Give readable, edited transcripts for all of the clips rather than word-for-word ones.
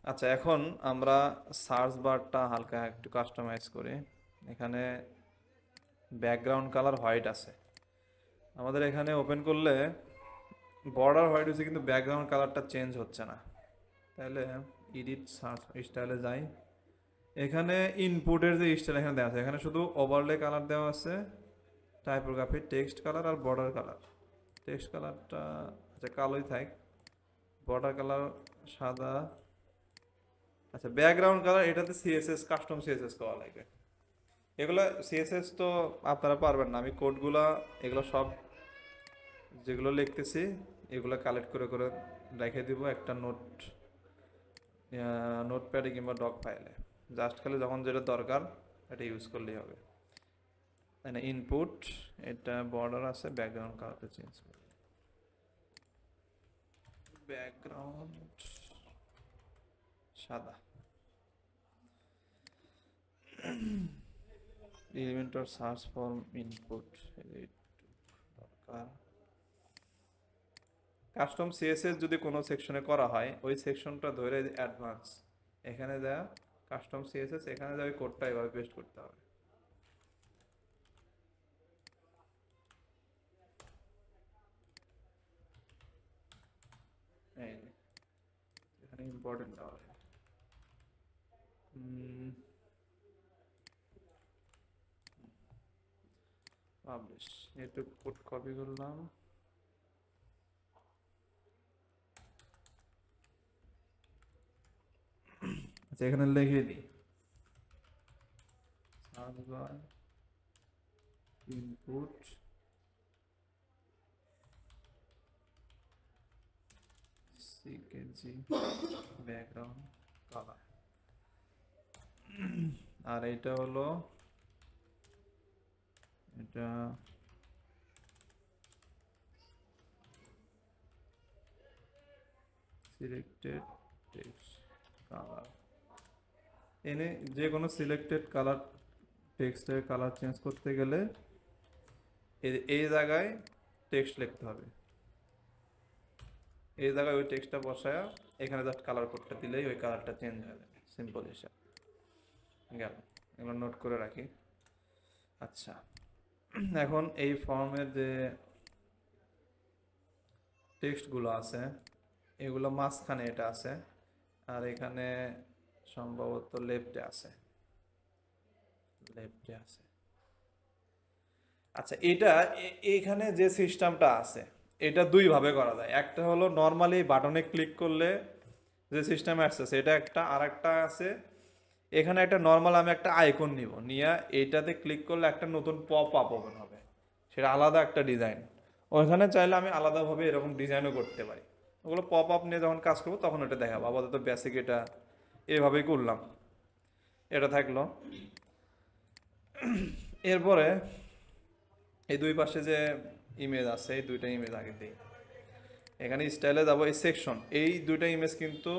আচ্ছা, এখন আমরা সার্চ বারটা হালকা একটু কাস্টমাইজ করি। এখানে ব্যাকগ্রাউন্ড কালার হোয়াইট আছে। আমাদের এখানে ওপেন করলে বর্ডার হোয়াইট হচ্ছে, কিন্তু ব্যাকগ্রাউন্ড কালারটা চেঞ্জ হচ্ছে না। তাহলে এডিট সার্চ স্টাইলে যাই। এখানে ইনপুটের যে স্টাইল এখানে দেওয়া আছে, এখানে শুধু ওভারলে কালার দেওয়া আছে, টাইপোগ্রাফি, টেক্সট কালার আর বর্ডার কালার। টেক্সট কালারটা আচ্ছা কালোই থাক, বর্ডার কালার সাদা। আচ্ছা, ব্যাকগ্রাউন্ড কালার এটাতে সিএসএস, কাস্টম সিএসএস করা লাগবে। এগুলো সিএসএস তো আপনারা পারবেন না, আমি কোডগুলা এগুলো সব যেগুলো লিখতেছি এগুলো কালেক্ট করে করে রেখে দিব একটা নোটপ্যাডে কিংবা ডক ফাইলে। জাস্ট খালি যখন যেটা দরকার এটা ইউজ করলেই হবে। তাই না? ইনপুট, এটা বর্ডার আছে, ব্যাকগ্রাউন্ড কালারটা চেঞ্জ করে, ব্যাকগ্রাউন্ড সাদা। এলিমেন্টর সার্চ ফর্ম ইনপুট দরকার। কাস্টম সিএসএস যদি কোনো সেকশনে করা হয়, ওই সেকশনটা ধরে অ্যাডভান্স এখানে দেয়া কাস্টম সিএসএস, এখানে দেওয়া ওই কোডটা এভাবে পেস্ট করতে হবে। এই যে, এখানে ইম্পর্টেন্ট দেওয়া হয়। পাবলিশ, একটু কোড কপি করলাম। আচ্ছা, এখানে লিখে দিই সার্ভার ইনপুট সিকেজি ব্যাকগ্রাউন্ড কালার, আর এইটা হলো এটা সিলেক্টেড টেক্সট কালার। এনে যে কোনো সিলেক্টেড কালার, টেক্সটের কালার চেঞ্জ করতে গেলে এই জায়গায় টেক্সট লিখতে হবে। এই জায়গায় ওই টেক্সটটা বসায়া এখানে জাস্ট কালার কোডটা দিলেই ওই কালারটা চেঞ্জ হয়ে যাবে। সিম্পল হিসাব গেল, এগুলো নোট করে রাখি। আচ্ছা, এখন এই ফর্মের যে টেক্সটগুলো আছে এগুলো মাঝখানে এটা আছে, আর এখানে সম্ভবত লেফটে আছে, লেফটে আছে। আচ্ছা, এটা এখানে যে সিস্টেমটা আছে এটা দুই ভাবে করা যায়। একটা হলো নর্মালি বাটনে ক্লিক করলে যে সিস্টেম অ্যাক্সেস, এটা একটা। আর একটা আছে এখানে একটা নর্মাল আমি একটা আইকন নিব, নিয়ে এইটাতে ক্লিক করলে একটা নতুন পপ আপ ওপেন হবে, সেটা আলাদা একটা ডিজাইন। ওইখানে চাইলে আমি আলাদাভাবে এরকম ডিজাইনও করতে পারি। ওগুলো পপ আপ নিয়ে যখন কাজ করবো তখন এটা দেখাবো। আপাতত বেসিক এটা এভাবেই করলাম, এটা থাকলো। এরপরে এই দুই পাশে যে ইমেজ আছে এই দুইটা ইমেজ আগে দিই। এখানে স্টাইলে যাবো, এই সেকশন, এই দুইটা ইমেজ কিন্তু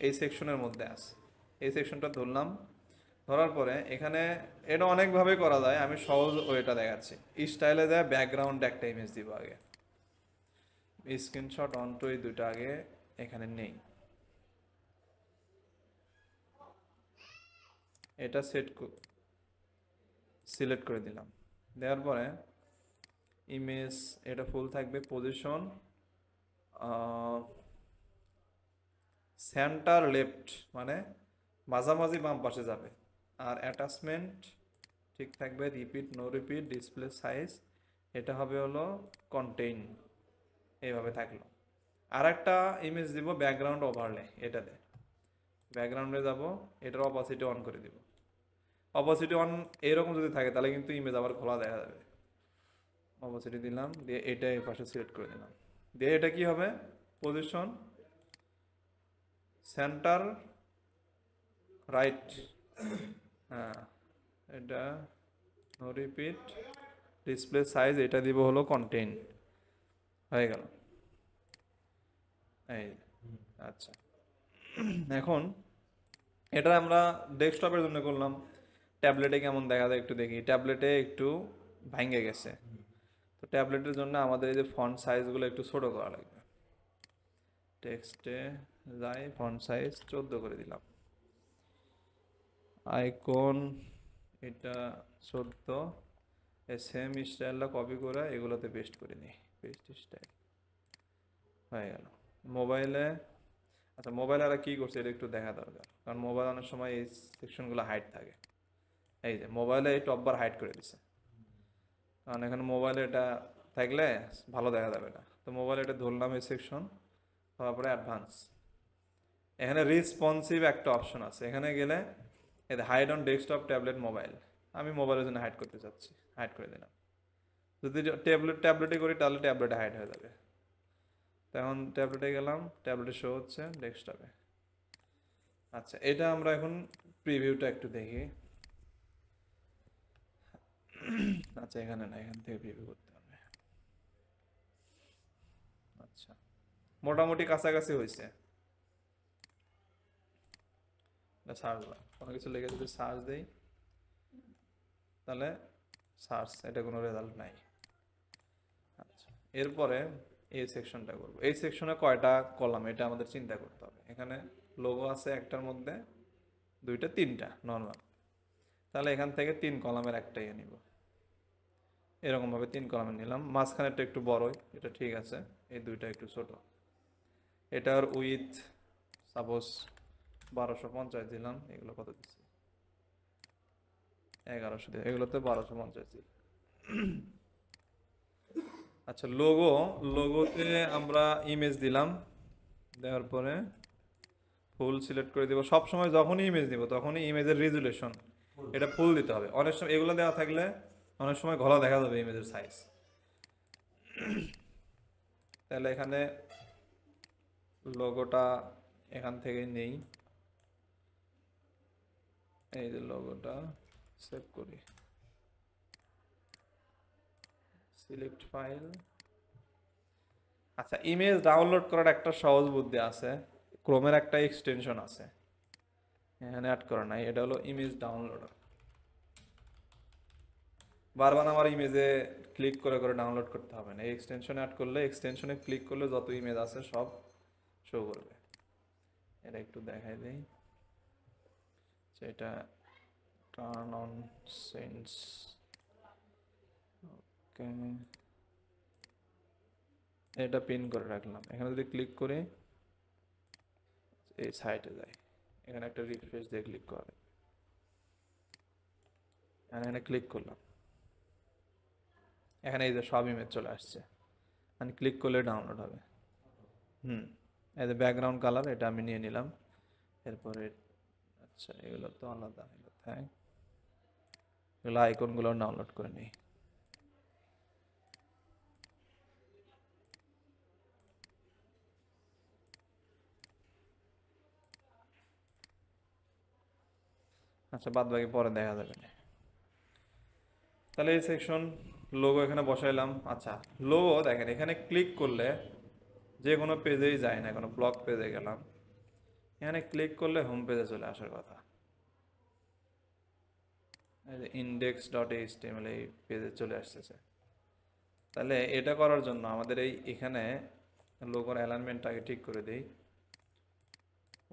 এই সেকশনের মধ্যে আছে। এই সেকশনটা ধরলাম, ধরার পরে এখানে এটা অনেকভাবে করা যায়, আমি সহজ ওয়েটা দেখাচ্ছি। স্টাইলে দেয় ব্যাকগ্রাউন্ড একটা ইমেজ দিব আগে, স্ক্রিনশট অন টু, এই দুইটা আগে এখানে নেই। এটা সিলেক্ট করে দিলাম, দেওয়ার পরে ইমেজ এটা ফুল থাকবে, পজিশন সেন্টার লেফট মানে মাঝামাঝি বাম পাশে যাবে। আর অ্যাটাচমেন্ট ঠিক থাকবে, repeat no repeat, display size এটা হবে হলো কন্টেইন, এইভাবে থাকলো। আর একটা ইমেজ দিব ব্যাকগ্রাউন্ড ওভারলে, এটাতে ব্যাকগ্রাউন্ডে যাব, এটার অপাসিটি অন করে দিব। অপাসিটি অন এরকম যদি থাকে তাহলে কিন্তু ইমেজ আবার খোলা দেখা যাবে। অপাসিটি দিলাম, দিয়ে এটা এই পাশে সিলেক্ট করে দিলাম, দিয়ে এটা কি হবে, পজিশন সেন্টার রাইট, হ্যাঁ এটা নো রিপিট, ডিসপ্লে সাইজ এটা দিব হলো কন্টেইন, হয়ে গেল এই। আচ্ছা, এখন এটা আমরা ডেস্কটপের জন্য করলাম, ট্যাবলেটে কেমন দেখা যায় একটু দেখি। ট্যাবলেটে একটু ভাঙে গেছে, তো ট্যাবলেটের জন্য আমাদের এই যে ফন্ট সাইজগুলো একটু ছোট করা লাগবে। টেক্সটে যাই, ফন্ট সাইজ 14 করে দিলাম। আইকন এটা 14, এই সেম স্টাইলটা কপি করে এগুলোতে পেস্ট করে নিই, পেস্ট স্টাইল হয়ে গেল। মোবাইলে, আচ্ছা মোবাইলে আর কি করছে এটা একটু দেখা দরকার, কারণ মোবাইল অনেক সময় এই সেকশনগুলো হাইড থাকে। এই যে মোবাইলে এই টপ বার হাইড করে দিছে, কারণ এখানে মোবাইলে এটা থাকলে ভালো দেখা যাবে না। তো মোবাইলে এটা ধরলাম এই সেকশন, তারপরে অ্যাডভান্স, এখানে রেসপন্সিভ একটা অপশন আছে, এখানে গেলে এটা hide on desktop tablet mobile, আমি মোবাইলের জন্য হাইড করতে চাচ্ছি, হাইড করে দিলাম। যদি ট্যাবলেটে করি তাহলে ট্যাবলেটে হাইড হয়ে যাবে। তো এখন ট্যাবলেটে গেলাম, ট্যাবলেটে শো হচ্ছে ডেস্কটপে। আচ্ছা এটা আমরা এখন প্রিভিউটা একটু দেখি। আচ্ছা এখানে না, এখান থেকে প্রিভিউ করতে হবে। আচ্ছা মোটামুটি কাছাকাছি হয়েছে। সার্চ, কোনো কিছু লিখে যদি সার্চ দেই তাহলে সার্চ, এটা কোনো রেজাল্ট নাই। আচ্ছা এরপরে এই সেকশনটা করব। এই সেকশনে কয়টা কলাম এটা আমাদের চিন্তা করতে হবে। এখানে লোগো আছে একটার মধ্যে, দুইটা, তিনটা নর্মাল, তাহলে এখান থেকে 3 কলামের একটাই নিব। এরকমভাবে 3 কলামের নিলাম, মাঝখানেরটা একটু বড়ই, এটা ঠিক আছে, এই দুইটা একটু ছোট। এটার উইথ সাপোজ 1250 দিলাম, এগুলো কত দিচ্ছি 1100 দিয়ে, এগুলোতে 1250 দিই। আচ্ছা লোগোতে আমরা ইমেজ দিলাম, দেওয়ার পরে ফুল সিলেক্ট করে দিব। সবসময় যখনই ইমেজ দিব তখনই ইমেজের রেজুলেশন এটা ফুল দিতে হবে। অনেক সময় এগুলো দেওয়া থাকলে অনেক সময় ঘোলা দেখা যাবে ইমেজের সাইজ। তাহলে এখানে লোগোটা এখান থেকে নেই, এই যে লোগোটা সেভ করি, সিলেক্ট ফাইল। আচ্ছা ইমেজ ডাউনলোড করার একটা সহজ বুদ্ধি আছে, ক্রোমের একটা এক্সটেনশন আছে, এখানে অ্যাড করা নাই, এটা হলো ইমেজ ডাউনলোডার। বারবার আমার ইমেজে ক্লিক করে করে ডাউনলোড করতে হবে না, এই এক্সটেনশনে অ্যাড করলে, এক্সটেনশনে ক্লিক করলে যত ইমেজ আছে সব শো করবে। এটা একটু দেখাই দেই, এটা টার্ন অন সেন্স, ওকে এটা পিন করে রাখলাম। এখানে যদি ক্লিক করি এই সাইটে যাই, এখানে একটা রিফ্রেশ দিয়ে ক্লিক করে, এখানে ক্লিক করলাম, এখানে এই যে সব ইমেজ চলে আসছে, মানে ক্লিক করলে ডাউনলোড হবে। এই যে ব্যাকগ্রাউন্ড কালার এটা আমি নিয়ে নিলাম। এরপরে আচ্ছা এগুলো তো আলাদা, এগুলো থাক, এগুলো আইকনগুলো ডাউনলোড করে নিই। আচ্ছা বাদ বাকি পরে দেখা যাবে না। তাহলে এই সেকশন লোগো এখানে বসাইলাম। আচ্ছা লোগো দেখেন এখানে ক্লিক করলে যে কোনো পেজেই যায় না, কোনো ব্লগ পেজে গেলাম, এখানে ক্লিক করলে হোম পেজে চলে আসার কথা, index.html এই পেজে চলে আসতেছে। তাহলে এটা করার জন্য আমাদের এখানে লোগোর অ্যালাইনমেন্টটাকে ঠিক করে দেই,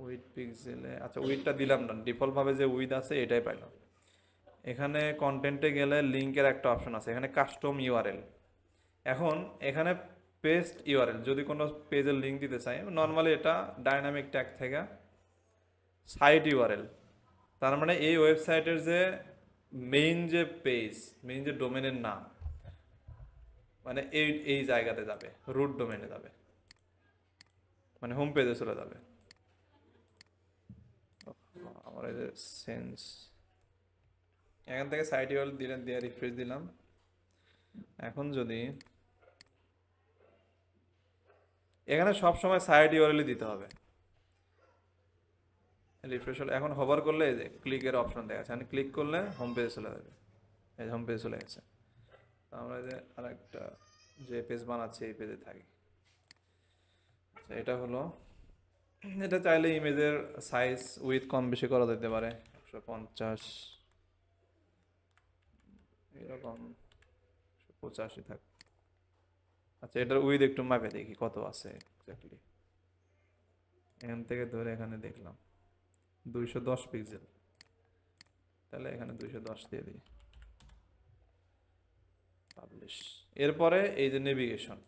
উইথ পিক্সেলে। আচ্ছা উইথটা দিলাম না, ডিফল্ট ভাবে যে উইথ আছে এটাই পাইলাম। এখানে কন্টেন্টে গেলে লিঙ্কের একটা অপশন আছে, এখানে কাস্টম ইউআরএল। এখন এখানে পেস্ট ইউআরএল, যদি কোনো পেজের লিঙ্ক দিতে চাই, নর্মালি এটা ডাইনামিক ট্যাগ থেকে সাইট ইউআরএল, তার মানে এই ওয়েবসাইটের যে মেইন যে পেজ, মেইন যে ডোমেনের নাম, মানে এই এই জায়গাতে যাবে, রুট ডোমেনে যাবে, মানে হোম পেজে চলে যাবে। আমার এই যে সেন্স, এখান থেকে সাইট ইউআরএল দিলেন, দিয়ে রিফ্রেশ দিলাম। এখন যদি এখানে সব সময় সাইট ইউআরএল দিতে হবে, রিফ্রেশ হলে এখন হোভার করলে এই যে ক্লিকের অপশন দেখা যাচ্ছে, মানে ক্লিক করলে হোম পেজে চলে যাবে, এই যে হোম পেজে চলে গেছে। আমরা যে আরেকটা যে পেজ বানাচ্ছি এই পেজে থাকি। আচ্ছা এটা হলো, এটা চাইলে ইমেজের সাইজ উইথ কম বেশি করা যেতে পারে, 150 এরকম, 185 থাক। আচ্ছা এটার উইথ একটু মাপে দেখি কত আছে এক্স্যাক্টলি, এখান থেকে ধরে এখানে দেখলাম 210 পিক্সেল, তাহলে এখানে 210 দিয়ে দিই, পাবলিশ। এরপরে এই যে নেভিগেশন,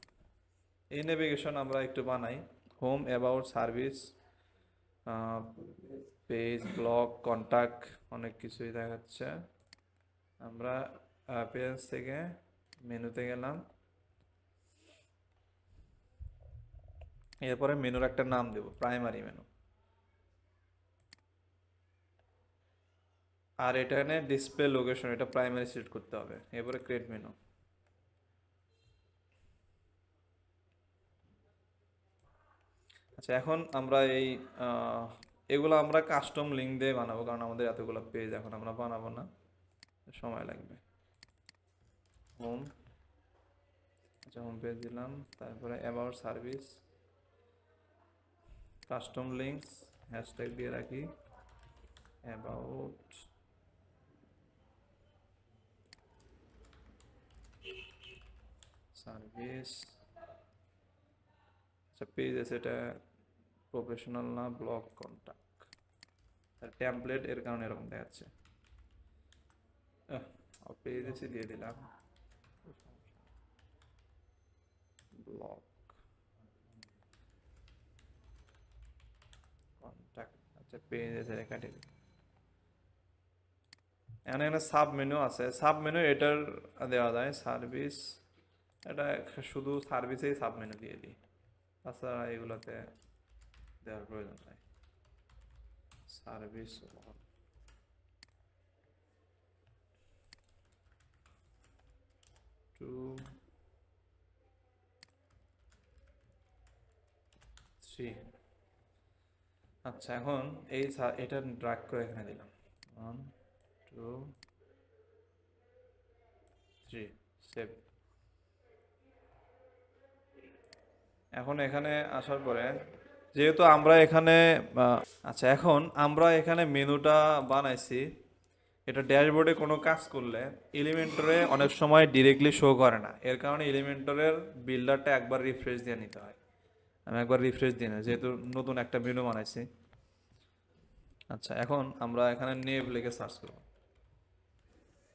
এই নেভিগেশন আমরা একটু বানাই। Home, about, service, page, blog, contact, অনেক কিছুই দেখাচ্ছে। আমরা পেজ থেকে মেনুতে গেলাম, এরপরে মেনুর একটা নাম দেব, প্রাইমারি মেনু। আর এখানে ডিসপ্লে লোকেশন, এটা প্রাইমারি সেট করতে হবে। এরপরে ক্রিয়েট মেনু। আচ্ছা, এখন আমরা এগুলো আমরা কাস্টম লিঙ্ক দিয়ে বানাবো, কারণ আমাদের এতগুলো পেজ এখন আমরা বানাবো না, সময় লাগবে। হোম, আচ্ছা হোম পেজ দিলাম, তারপরে about, service, custom links, hashtag দিয়ে রাখি অ্যাবাউট সার্ভিস। আচ্ছা পেজ আছে, এটা প্রফেশনাল না, ব্লগ, কন্টাক্ট, টেমপ্লেট, এর কারণে এরকম দেখাচ্ছে। পেজ এসে দিয়ে দিলাম ব্লগ, কন্টাক্ট। আচ্ছা পেজ এসে কাটিয়ে দিই। এখানে সাব মেনু আছে, সাব মেনু এটার দেওয়া যায় সার্ভিস, এটা শুধু সার্ভিসেই সাব মেনু দিয়ে দিই, তাছাড়া এগুলোতে দেওয়ার প্রয়োজন নাই। সার্ভিস 1 2 3। আচ্ছা এখন এটা ড্র্যাগ করে এখানে দিলাম 1 2 3, সেভ। এখন এখানে আসার পরে যেহেতু আমরা এখানে আচ্ছা এখন আমরা এখানে মেনুটা বানাইছি, এটা ড্যাশবোর্ডে কোনো কাজ করলে এলিমেন্টরে অনেক সময় ডিরেক্টলি শো করে না, এর কারণে এলিমেন্টরের বিল্ডারটা একবার রিফ্রেশ দিয়ে নিতে হয়। আমি একবার রিফ্রেশ দিই না, যেহেতু নতুন একটা মেনু বানাইছি। আচ্ছা এখন আমরা এখানে নেভ লিখে সার্চ করব।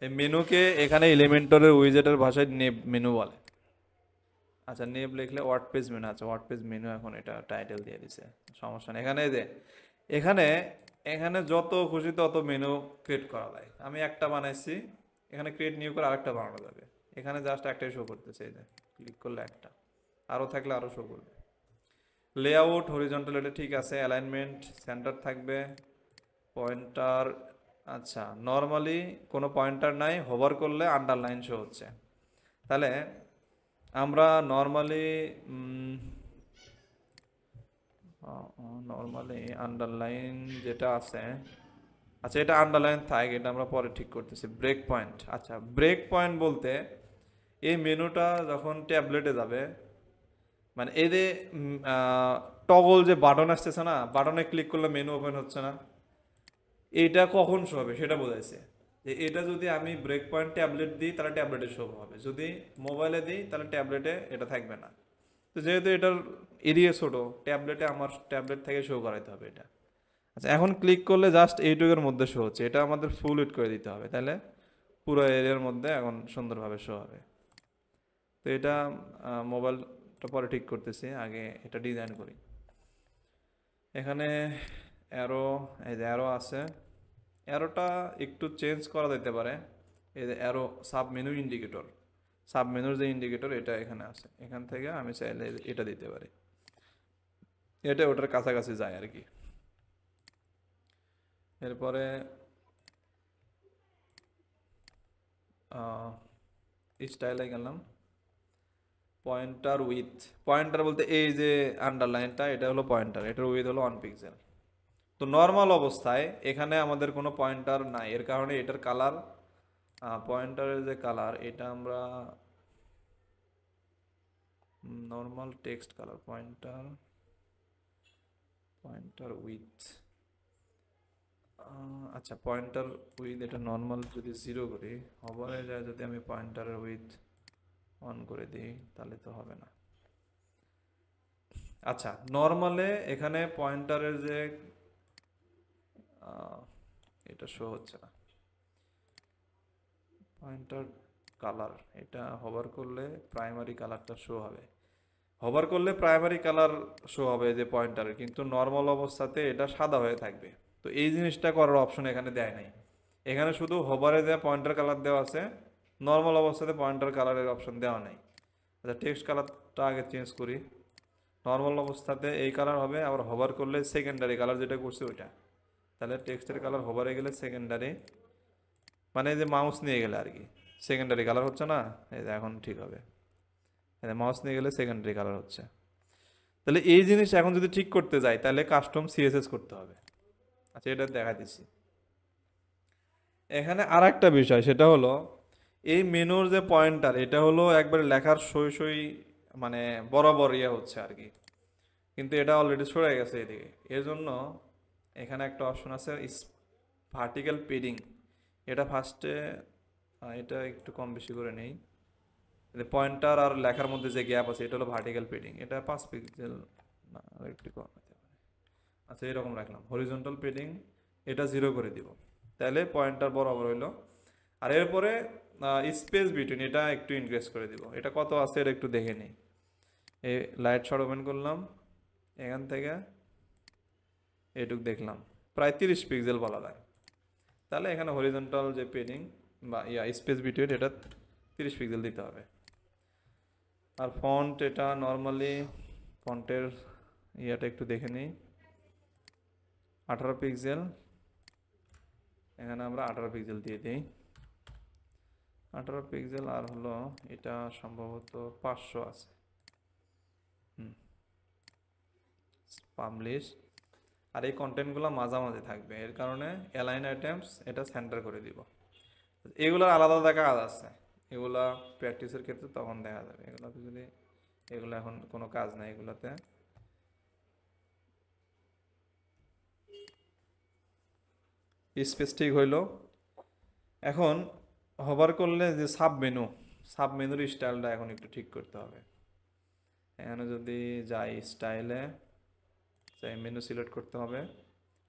এই মেনুকে এখানে এলিমেন্টরের উইজেটের ভাষায় নেভ মেনু বলে। আচ্ছা নেভ লিখলে ওয়ার্ড পেজ মেনু, আচ্ছা ওয়ার্ড পেজ মেনু, এখন এটা টাইটেল দিয়ে দিছে, সমস্যা নেই। এখানে যে এখানে এখানে যত খুশি তত মেনু ক্রিয়েট করা যায়, আমি একটা বানাইছি, এখানে ক্রিয়েট নিউ করে আরেকটা বানানো যাবে। এখানে জাস্ট একটাই শো করতেছে, এই যে ক্লিক করলে একটা, আরও থাকলে আরও শো করবে। লেআউট হরিজন্টাল, এটা ঠিক আছে। অ্যালাইনমেন্ট সেন্টার থাকবে, পয়েন্টার, আচ্ছা নর্মালি কোনো পয়েন্টার নাই, হোভার করলে আন্ডারলাইন শো হচ্ছে। তাহলে আমরা নর্মালি আন্ডারলাইন যেটা আছে, আচ্ছা এটা আন্ডারলাইন থাক, এটা আমরা পরে ঠিক করতেছি। ব্রেক পয়েন্ট, আচ্ছা ব্রেক পয়েন্ট বলতে এই মেনুটা যখন ট্যাবলেটে যাবে, মানে এই যে টগল যে বাটন আসতেছে না, বাটনে ক্লিক করলে মেনু ওপেন হচ্ছে না, এইটা কখন শো হবে সেটা বোঝাইছে। যে এটা যদি আমি ব্রেক পয়েন্ট ট্যাবলেট দিই তাহলে ট্যাবলেটে শো হবে, যদি মোবাইলে দিই তাহলে ট্যাবলেটে এটা থাকবে না। তো যেহেতু এটার এরিয়া ছোটো, ট্যাবলেটে আমার ট্যাবলেট থেকে শো করাইতে হবে এটা। আচ্ছা এখন ক্লিক করলে জাস্ট এইটুকের মধ্যে শো হচ্ছে, এটা আমাদের ফুল হিট করে দিতে হবে, তাহলে পুরো এরিয়ার মধ্যে এখন সুন্দরভাবে শো হবে। তো এটা মোবাইলটা পরে ঠিক করতেছি, আগে এটা ডিজাইন করি। এখানে অ্যারো, এই যে অ্যারো আছে, অ্যারোটা একটু চেঞ্জ করা যেতে পারে। এই যে arrow sub menu indicator, sub মেনুর যে ইন্ডিকেটর এটা এখানে আছে, এখান থেকে আমি চাইলে এটা দিতে পারি, এটা ওটার কাছাকাছি যায় আর কি। এরপরে স্টাইলে গেলাম, পয়েন্টার উইথ, পয়েন্টার বলতে এই যে আন্ডারলাইনটা এটা হলো পয়েন্টার, এটার উইথ হলো 1 পিক্সেল। তো নর্মাল অবস্থায় এখানে আমাদের কোনো পয়েন্টার নাই, এর কারণে এটার কালার, পয়েন্টারের যে কালার এটা আমরা normal text colour, pointer pointer with, আচ্ছা পয়েন্টার উইথ এটা নর্মাল যদি 0 করি, হবারে যায়, যদি আমি পয়েন্টারের উইথ অন করে দিই তাহলে তো হবে না। আচ্ছা, নর্মালে এখানে পয়েন্টারের যে আহ, এটা শো হচ্ছে না, পয়েন্টার কালার, এটা হভার করলে প্রাইমারি কালারটা শো হবে, হভার করলে প্রাইমারি কালার শো হবে যে পয়েন্টারের, কিন্তু নর্মাল অবস্থাতে এটা সাদা হয়ে থাকবে। তো এই জিনিসটা করার অপশন এখানে দেয় নাই, এখানে শুধু হোভারে দেওয়া পয়েন্টার কালার দেওয়া আছে, নর্মাল অবস্থাতে পয়েন্টার কালারের অপশন দেওয়া নাই। আচ্ছা, টেক্সট কালারটা আগে চেঞ্জ করি। নর্মাল অবস্থাতে এই কালার হবে, আবার হোভার করলে সেকেন্ডারি কালার যেটা করছে ওইটা, তাহলে টেক্সটের কালার হোভারে গেলে সেকেন্ডারি, মানে এই যে মাউস নিয়ে গেলে আর কি সেকেন্ডারি কালার হচ্ছে না, এই যে এখন ঠিক হবে, মাউস নিয়ে গেলে সেকেন্ডারি কালার হচ্ছে। তাহলে এই জিনিস এখন যদি ঠিক করতে যাই তাহলে কাস্টম সিএসএস করতে হবে। আচ্ছা, এটা দেখা দিচ্ছি। এখানে আর একটা বিষয়, সেটা হলো এই মেনুর যে পয়েন্টার, এটা হলো একবারে লেখার সই সই, মানে বরাবর ইয়ে হচ্ছে আর কি, কিন্তু এটা অলরেডি সরে গেছে এদিকে। এর জন্য এখানে একটা অপশন আছে ভার্টিক্যাল পেডিং, এটা ফার্স্টে, এটা একটু কম বেশি করে নেই, পয়েন্টার আর লেখার মধ্যে যে গ্যাপ আছে এটা হলো ভার্টিক্যাল পেডিং, এটা 5 পিক্সেল, না আর একটু কম হতে পারে। আচ্ছা, এরকম রাখলাম। হরিজন্টাল পেডিং এটা 0 করে দিব, তাহলে পয়েন্টার বরাবর হইলো। আর এরপরে স্পেস বিটুইন এটা একটু ইনক্রিজ করে দিব, এটা কত আছে এটা একটু দেখে নিই। এই লাইট শট ওপেন করলাম, এখান থেকে এটুক দেখলাম প্রায় 30 পিক্সেল বলা যায়। তাহলে এখানে হরিজন্টাল যে পেডিং বা স্পেস বিটুইন এটা 30 পিক্সেল দিতে হবে। আর ফন্ট এটা নর্মালি ফন্টের ইয়াটা একটু দেখে নিই, 18 পিক্সেল, এখানে আমরা 18 পিক্সেল দিয়ে দিই, 18 পিক্সেল। আর হলো এটা সম্ভবত 500 আছে, পাবলিশ। আর এই কন্টেন্টগুলো মাঝামাঝি থাকবে, এর কারণে অ্যালাইন আইটেমস এটা সেন্টার করে দিব। এগুলোর আলাদা আলাদা কাজ আছে, এগুলা প্র্যাকটিসের ক্ষেত্রে তখন দেখা যাবে। এগুলোতে যদি, এগুলো এখন কোনো কাজ নাই এগুলোতে। স্পেস ঠিক হইলো। এখন হভার করলে যে সাব মেনু, সাব মেনুর স্টাইলটা এখন একটু ঠিক করতে হবে। এখানে যদি যাই স্টাইলে, যাই মেনু সিলেক্ট করতে হবে,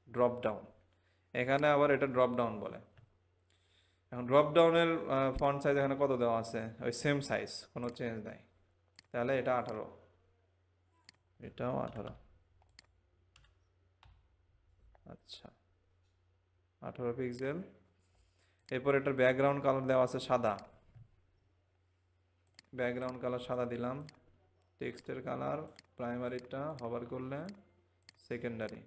ড্রপ ডাউন, এখানে আবার এটা ড্রপ ডাউন বলে। এখন ড্রপ ডাউনের ফন্ট সাইজ এখানে কত দেওয়া আছে, ওই সেম সাইজ, কোনো চেঞ্জ নাই। তাহলে এটা 18, এটাও 18। আচ্ছা, 18 পিক্সেল। এরপর এটার ব্যাকগ্রাউন্ড কালার দেওয়া আছে সাদা, ব্যাকগ্রাউন্ড কালার সাদা দিলাম। টেক্সটের কালার প্রাইমারিটা হভার করলে সেকেন্ডারি,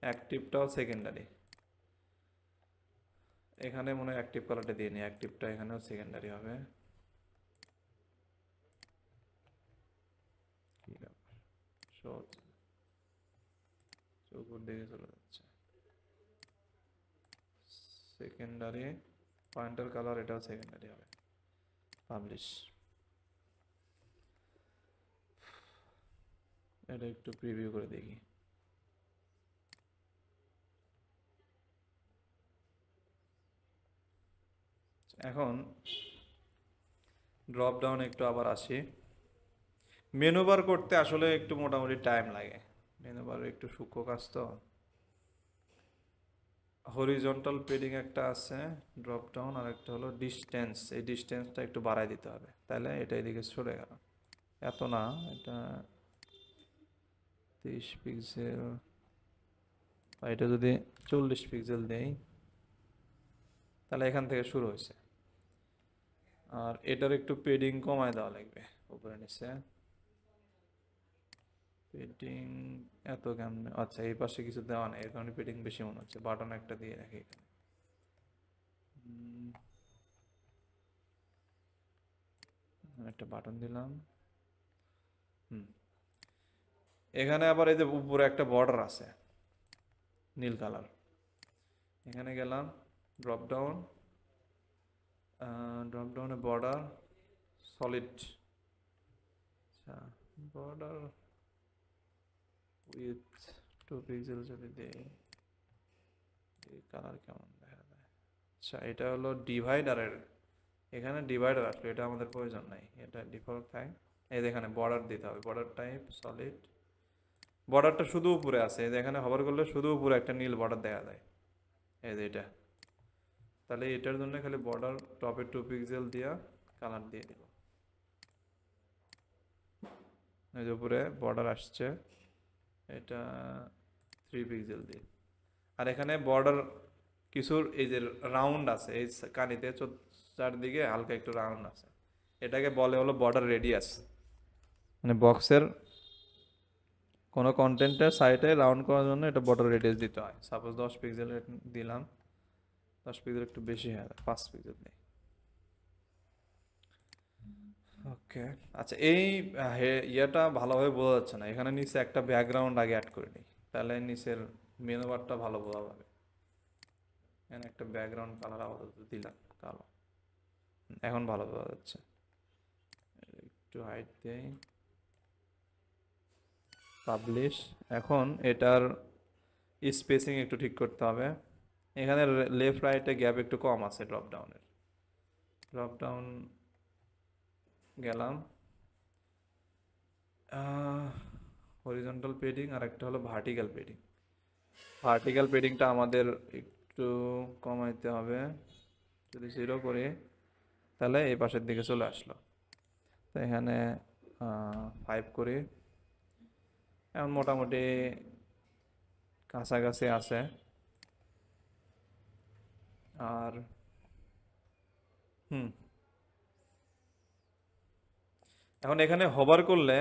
অ্যাক্টিভটাও সেকেন্ডারি। এখানে মনে হয় অ্যাক্টিভ কালারটা দিয়ে নিই, অ্যাক্টিভটা এখানেও সেকেন্ডারি হবে। কি ব্যাপার, শো হচ্ছে না, চৌকুর দিকে চলে যাচ্ছে। সেকেন্ডারি পয়েন্টার কালার এটাও সেকেন্ডারি হবে, পাবলিশ। এটা একটু প্রিভিউ করে দেখি। এখন ড্রপ ডাউন একটু আবার আসি। মেনু বার করতে আসলে একটু মোটামুটি টাইম লাগে, মেনু বার একটু সূক্ষ্ম কাজ তো। হরিজন্টাল পেডিং একটা আছে, ড্রপ ডাউন, আর একটা হলো ডিস্টেন্স, এই ডিস্টেন্সটা একটু বাড়াই দিতে হবে, তাহলে এটা এদিকে সরে গেল। এত না, এটা 30 পিক্সেল, বা এটা যদি 40 পিক্সেল দেই তাহলে এখান থেকে শুরু হয়েছে। আর এটার একটু পেডিং কমায় দেওয়া লাগবে, উপরে নিচে পেডিং এত কেমনে। আচ্ছা, এই পাশে কিছু দেওয়া নেই, এর কারণে পেডিং বেশি মনে হচ্ছে। বাটন একটা দিয়ে রাখি এখানে, একটা বাটন দিলাম। এখানে আবার এই যে উপরে একটা বর্ডার আছে নীল কালার, এখানে গেলাম, ড্রপ ডাউন, ড্রপ ডাউনে বর্ডার সলিড। আচ্ছা, বর্ডার উইথ 2 পিক্সেল যদি দেই, এই কালার কেমন দেখা যায়। আচ্ছা, এটা হলো ডিভাইডারের, এখানে ডিভাইডার আসলে এটা আমাদের প্রয়োজন নাই, এটা ডিফল্ট থাক। এই এখানে বর্ডার দিতে হবে, বর্ডার টাইপ সলিড, বর্ডারটা শুধু উপরে আছে, এই যে এখানে হভার করলে শুধু উপরে একটা নীল বর্ডার দেখা যায়, এই যে এটা। তাহলে এটার জন্য খালি বর্ডার টপে 2 পিক্সেল দিয়া কালার দিয়ে দিব, এই যে উপরে বর্ডার আসছে, এটা 3 পিক্সেল দিয়ে। আর এখানে বর্ডার কিছুর এই যে রাউন্ড আছে, এই কানিতে চারদিকে হালকা একটু রাউন্ড আছে, এটাকে বলে হলো বর্ডার রেডিয়াস। মানে বক্সের কোনো কন্টেন্টের সাইডে রাউন্ড করার জন্য এটা বর্ডার রেডিয়াস দিতে হয়। সাপোজ 10 পিক্সেল দিলাম, 10 পিক্সেল একটু বেশি হয়, 5 পিক্সেল নেই। ওকে, আচ্ছা এই ইয়েটা ভালোভাবে বোঝা যাচ্ছে না, এখানে নিচে একটা ব্যাকগ্রাউন্ড আগে অ্যাড করে নিই, তাহলে নিচের মেনু বারটা ভালো বোঝা যাবে। এখানে একটা ব্যাকগ্রাউন্ড কালার আপাতত দিলাম কালো, এখন ভালো বোঝা যাচ্ছে। একটু হাইট দেই, পাবলিশ। এখন এটার স্পেসিং একটু ঠিক করতে হবে, এখানে লেফট রাইটে গ্যাপ একটু কম আছে, ড্রপ ডাউন গেলাম, হরিজন্টাল পেডিং আর একটা হলো ভার্টিক্যাল পেডিংটা আমাদের একটু কমাইতে হবে। যদি 0 করি তাহলে এই পাশের দিকে চলে আসলো, তো এখানে 5 করি, এখন মোটামুটি কাছাকাছি আছে। আর এখন এখানে হভার করলে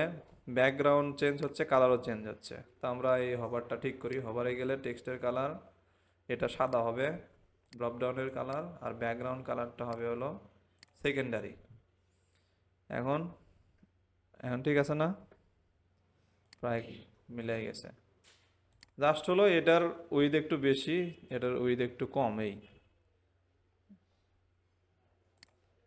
ব্যাকগ্রাউন্ড চেঞ্জ হচ্ছে, কালারও চেঞ্জ হচ্ছে, তো আমরা এই হভারটা ঠিক করি। হভারে গেলে টেক্সটের কালার এটা সাদা হবে, ড্রপ ডাউনের কালার, আর ব্যাকগ্রাউন্ড কালারটা হবে হলো সেকেন্ডারি। এখন এখন ঠিক আছে না, প্রায় মিলে গেছে। জাস্ট হলো এটার উইথ একটু বেশি, এটার উইথ একটু কম।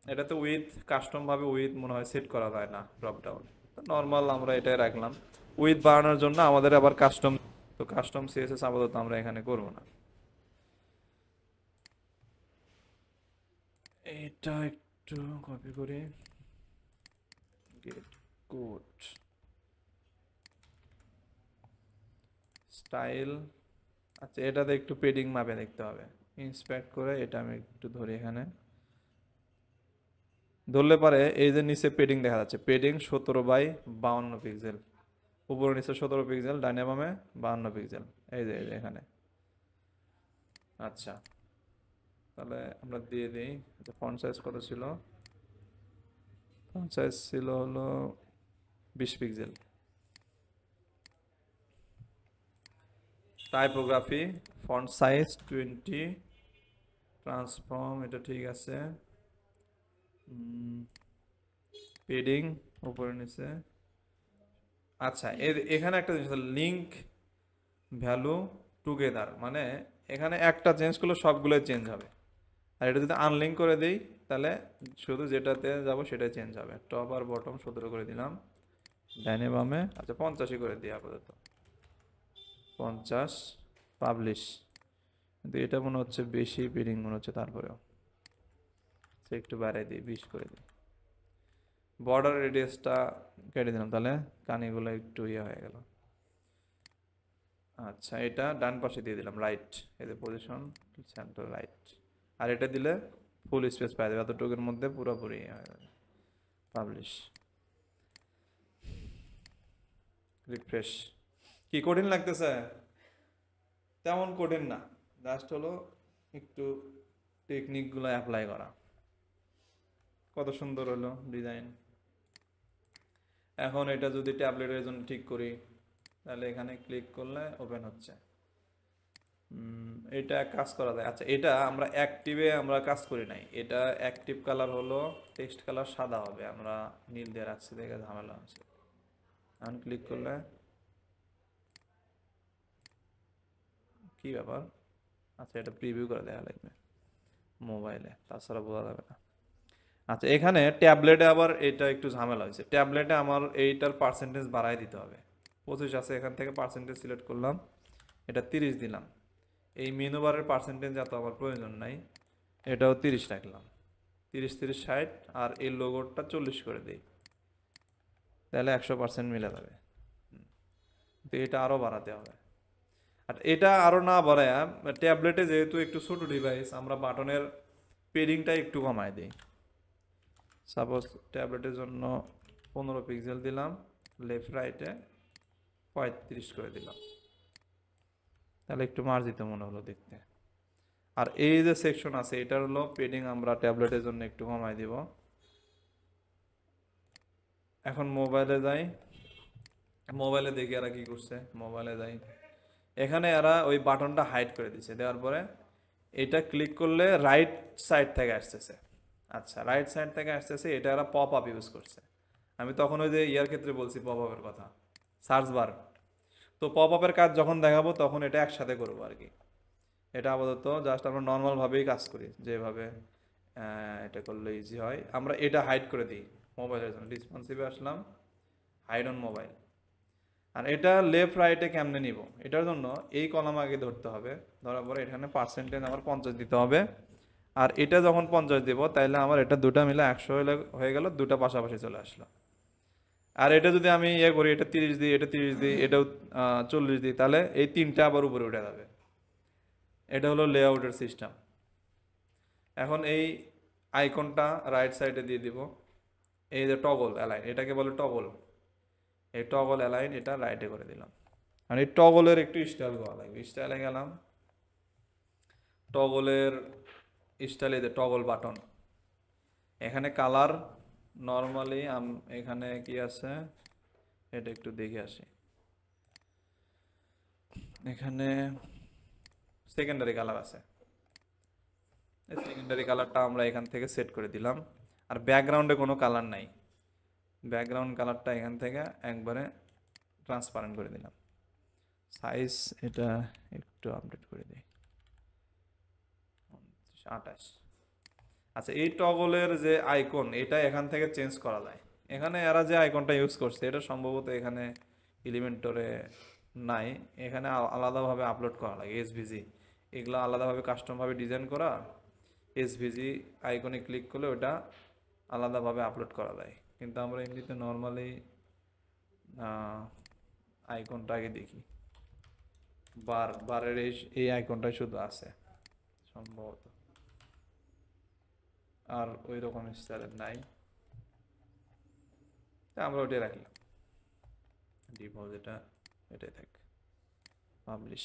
এটাতে উইথ কাস্টম ভাবে উইথ মনে হয় সেট করা যায় না, ড্রপ ডাউন নর্মাল আমরা এটাই রাখলাম। উইথ বাড়ানোর জন্য আমাদের আবার কাস্টম, তো কাস্টম সিএসএস আপাতত আমরা এখানে করব না। এটা একটু কপি করি, গেট কোড স্টাইল। আচ্ছা এটাতে একটু পেডিং মাপে দেখতে হবে, ইন্সপেক্ট করে এটা আমি একটু ধরি, এখানে ধরলে পারে এই যে নিচে পেডিং দেখা যাচ্ছে, পেডিং 17/52 পিক্সেল, উপরে নিচে 17 পিক্সেল, ডাইনে বামে 52 পিক্সেল, এই যে এখানে। আচ্ছা তাহলে আমরা দিয়ে দিই, ফন্ট সাইজ কত ছিল, ফন্ট সাইজ ছিল হলো 20 pixel. Typography font size 20, transform এটা ঠিক আছে, পেডিং উপরে নিচে। আচ্ছা এখানে একটা জিনিস, লিঙ্ক ভ্যালু টুগেদার, মানে এখানে একটা চেঞ্জ করলে সবগুলো চেঞ্জ হবে, আর এটা যদি আনলিঙ্ক করে দিই তাহলে শুধু যেটাতে যাব সেটাই চেঞ্জ হবে। টপ আর বটম 17 করে দিলাম, ডাইনে বামে আচ্ছা 85 করে দিই আপাতত, 50, পাবলিশ। কিন্তু এটা মনে হচ্ছে বেশি পেডিং মনে হচ্ছে, তারপরেও একটু বাড়াই দিই, 20 করে দিই। বর্ডার রেডিয়াসটা কেটে দিলাম, তাহলে কানিগুলো একটু ইয়ে হয়ে গেল। আচ্ছা এটা ডান পাশে দিয়ে দিলাম, রাইট, এই যে পজিশন সেন্টার রাইট, আর এটা দিলে ফুল স্পেস পাই দেবে, এতটুকুর মধ্যে পুরোপুরি হয়ে যাবে। Publish, refresh. কি কঠিন লাগতেছে? তেমন কঠিন না, জাস্ট হলো একটু টেকনিকগুলো অ্যাপ্লাই করা। কত সুন্দর হলো ডিজাইন। এখন এটা যদি ট্যাবলেটের জন্য ঠিক করি তাহলে এখানে ক্লিক করলে ওপেন হচ্ছে, এটা কাজ করা যায়। আচ্ছা এটা আমরা অ্যাক্টিভে আমরা কাজ করি নাই, এটা অ্যাক্টিভ কালার হলো টেক্সট কালার সাদা হবে, আমরা নীল দিয়ে রাখছি, দেখে ঝামেলা আছে। এখন ক্লিক করলে কি ব্যাপার, আচ্ছা এটা প্রিভিউ করে দেখা লাগবে মোবাইলে, তাছাড়া বোঝা যাবে না। আচ্ছা এখানে ট্যাবলেটে আবার এটা একটু ঝামেলা হয়েছে, ট্যাবলেটে আমার এইটার পার্সেন্টেজ বাড়াই দিতে হবে। 25 আছে, এখান থেকে পার্সেন্টেজ সিলেক্ট করলাম, এটা 30 দিলাম। এই মেনু বারের পার্সেন্টেজ এত আমার প্রয়োজন নাই, এটাও 30 রাখলাম, 30, 30, 60, আর এই লোগোটা 40 করে দিই, তাহলে 100% মিলে যাবে। কিন্তু এটা আরও বাড়াতে হবে। আর এটা আরও না বাড়ায়া ট্যাবলেটে যেহেতু একটু ছোট ডিভাইস, আমরা বাটনের পেডিংটা একটু কমায় দিই। সাপোজ ট্যাবলেটের জন্য 15 পিক্সেল দিলাম, লেফট রাইটে 35 করে দিলাম, তাহলে একটু মার্জিত মনে হলো দেখতে। আর এই যে সেকশন আছে এটার হলো পেডিং আমরা ট্যাবলেটের জন্য একটু কমাই দিব। এখন মোবাইলে যাই, মোবাইলে দেখি এরা কি করছে। মোবাইলে যাই, এখানে এরা ওই বাটনটা হাইড করে দিছে, দেওয়ার পরে এটা ক্লিক করলে রাইট সাইড থেকে আসতেছে। আচ্ছা, রাইট সাইড থেকে আসতেছে, এটা এরা পপ আপ ইউজ করছে। আমি তখন ওই যে ইয়ার ক্ষেত্রে বলছি পপ আপের কথা, সার্চ বার। তো পপ আপের কাজ যখন দেখাবো তখন এটা একসাথে করবো আর কি। এটা আপাতত জাস্ট আমরা নর্মালভাবেই কাজ করি, যেভাবে এটা করলে ইজি হয়। আমরা এটা হাইড করে দিই মোবাইলের জন্য, রেসপন্সিভে আসলাম, হাইড অন মোবাইল। আর এটা লেফট রাইটে কেমনে নিব, এটার জন্য এই কলাম আগে ধরতে হবে, ধরার পরে এখানে পার্সেন্টেজ আমার 50 দিতে হবে। আর এটা যখন 50 দিব তাইলে আমার এটা দুটা মিলে 100 হয়ে গেল, দুটা পাশাপাশি চলে আসলো। আর এটা যদি আমি ইয়ে করি, এটা 30 দিই, এটা 30 দিই, এটাও 40 দিই, তাহলে এই তিনটা আবার উপরে উঠে যাবে। এটা হলো লেআউটের সিস্টেম। এখন এই আইকনটা রাইট সাইডে দিয়ে দিব, এই যে টগল অ্যালাইন, এটাকে বলে টগল। এই টগল অ্যালাইন এটা রাইটে করে দিলাম। আর এই টগলের একটু স্টাইল করা লাগবে, স্টাইলে গেলাম, টগলের স্টাইলে যে টগল বাটন, এখানে কালার নর্মালি এখানে কি আছে এটা একটু দেখে আসি। এখানে সেকেন্ডারি কালার আছে, এই সেকেন্ডারি কালারটা আমরা এখান থেকে সেট করে দিলাম। আর ব্যাকগ্রাউন্ডে কোনো কালার নাই, ব্যাকগ্রাউন্ড কালারটা এখান থেকে একবারে ট্রান্সপারেন্ট করে দিলাম। সাইজ এটা একটু আপডেট করে দিই, 28। আচ্ছা, এই টগলের যে আইকন এটা এখান থেকে চেঞ্জ করা যায়। এখানে এরা যে আইকনটা ইউজ করছে এটা সম্ভবত এখানে এলিমেন্টরে নাই, এখানে আলাদাভাবে আপলোড করা লাগে। এসভিজি এগুলো আলাদাভাবে কাস্টমভাবে ডিজাইন করা, এসভিজি আইকনে ক্লিক করলে ওটা আলাদাভাবে আপলোড করা যায়। কিন্তু আমরা এমনিতে নর্মালি আইকনটা আগে দেখি, বারের এই আইকনটাই শুধু আছে সম্ভবত, আর ওই রকম স্টাইলের নাই। আমরা ওটাই রাখলাম, ডিফল্ট যেটা এটাই থাক। পাবলিশ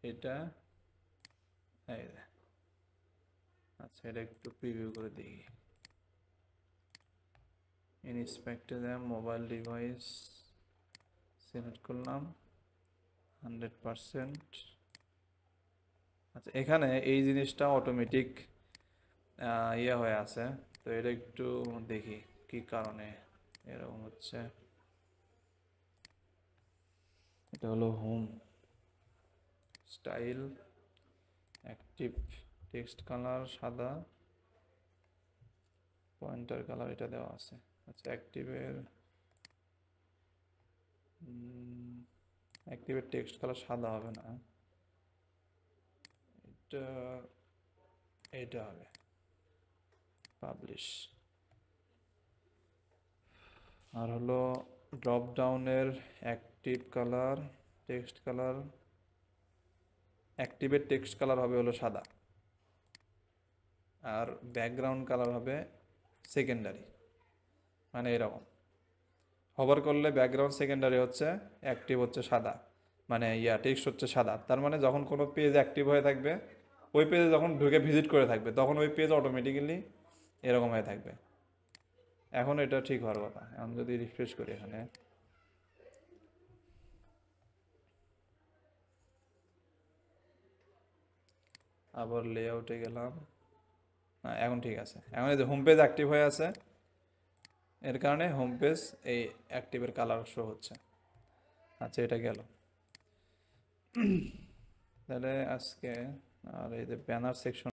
এটা, এই আচ্ছা এটা একটু প্রিভিউ করে দেখি। ইনস্পেক্টে মোবাইল ডিভাইস সিলেক্ট করলাম 100%। আচ্ছা, এখানে এই জিনিসটা অটোমেটিক ইয়ে হয়ে আছে, তো এটা একটু দেখি কি কারণে এরকম হচ্ছে। এটা হলো home style, active text colour সাদা, পয়েন্টার কালার এটা দেওয়া আছে। আচ্ছা, অ্যাক্টিভের টেক্সট কালার সাদা হবে না, এটা হবে পাবলিশ। আর হলো ড্রপ ডাউনের অ্যাক্টিভ কালার টেক্সট কালার, অ্যাক্টিভের টেক্সট কালার হবে হলো সাদা, আর ব্যাকগ্রাউন্ড কালার হবে সেকেন্ডারি। মানে এরকম হভার করলে ব্যাকগ্রাউন্ড সেকেন্ডারি হচ্ছে, অ্যাক্টিভ হচ্ছে সাদা, মানে টেক্সট হচ্ছে সাদা। তার মানে যখন কোনো পেজ অ্যাক্টিভ হয়ে থাকবে, ওই পেজে যখন ঢুকে ভিজিট করে থাকবে তখন ওই পেজ অটোমেটিক্যালি এরকম হয়ে থাকবে। এখন এটা ঠিক হওয়ার কথা। এখন যদি রিফ্রেশ করি, এখানে আবার লেআউটে গেলাম, হ্যাঁ এখন ঠিক আছে। এখন এই যে হোম পেজ অ্যাক্টিভ হয়ে আছে, এর কারণে হোম পেজ এই অ্যাক্টিভের কালার শো হচ্ছে। আচ্ছা, এটা গেল। তাহলে আজকে আর এই যে ব্যানার সেকশন